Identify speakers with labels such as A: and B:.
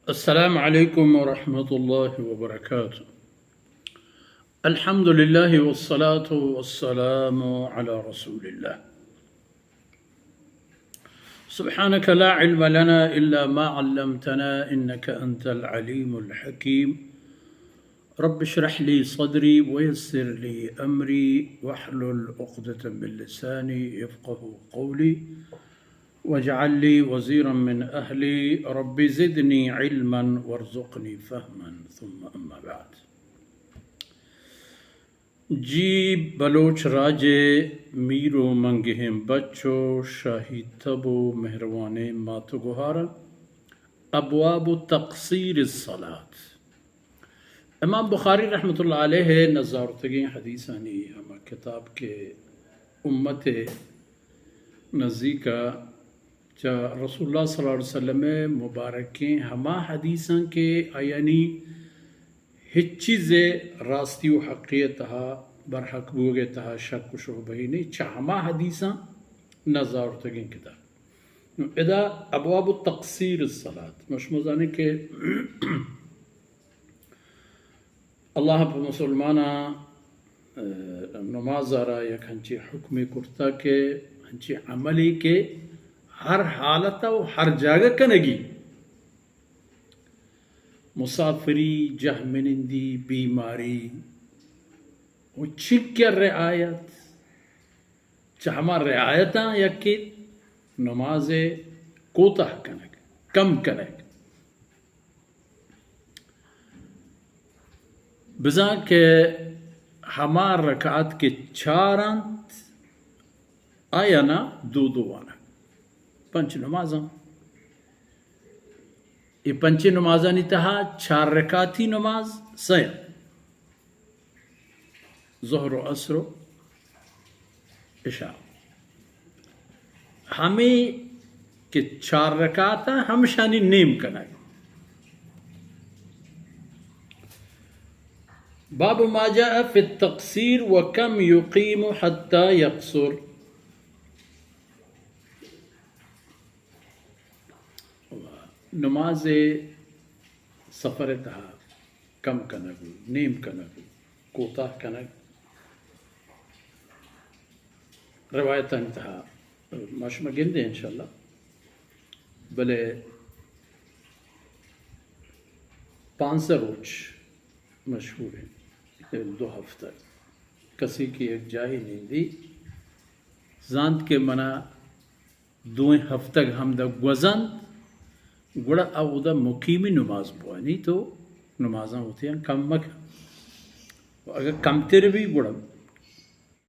A: السلام عليكم ورحمة الله وبركاته. الحمد لله والصلاة والسلام على رسول الله. سبحانك لا علم لنا إلا ما علمتنا إنك أنت العليم الحكيم. رب اشرح لي صدري ويسر لي أمري واحلل عقدة من لساني يفقه قولي واجعل لي وزيرا من أهلي رب زدني علما وارزقني فهما ثم أما بعد. جی بلوچ راجے میرو منگہم بچو شاہی تبو مہروانے ماتو گہارا ابواب تقصیر الصلاة. امام بخاری رحمۃ اللہ علیہ نظارتگی حدیثانی ہم کتاب کے امت نزدیکا چا رسول اللہ صلی اللہ علیہ وسلم مبارکیں ہما حدیثاں کے آیانی ہچ چیز راستی و حقیتہا برحق بوگتہا شک و شبہی نہیں چا ہما حدیثاں نظارتگی کتاب ادا ابواب تقصیر الصلاة مشموزانے کے اللہ پر مسلمانا نماز آرہ یک ہنچی حکم کرتا کے ہنچی عملی کے ہر حالت و ہر جگہ کنگی مسافری جہمنندی بیماری و چکر رعایت چہما رعایتاں یکی نماز کوتاہ کنگ کم کنگ بزا کہ ہمار رکعت کے چارانت آیا نا دو آنا پنچ نمازاں یہ پنچ نمازاں تہا چار رکعتی نماز سیا ظہر و عصر و عشاء ہمیں کہ چار رکعتا ہم شانی نیم کنائے. باب ما جاء في التقصير وكم يقيم حتى يقصر. نماز سفر تہا کم کنگو نیم کنگو کوتاہ کنگ روایتاں تہا ماشما گندے انشاءاللہ بلے 500 روز مشہور ہیں 2 ہفتہ کسی کی ایک جاہی نہیں دی زانت کے منا 2 ہفتہ ہم دا گوزند گوڑا او دا مقیمی نماز بوانی تو نمازاں ہوتی ہیں کم مکہ اگر کم تیر بھی گوڑا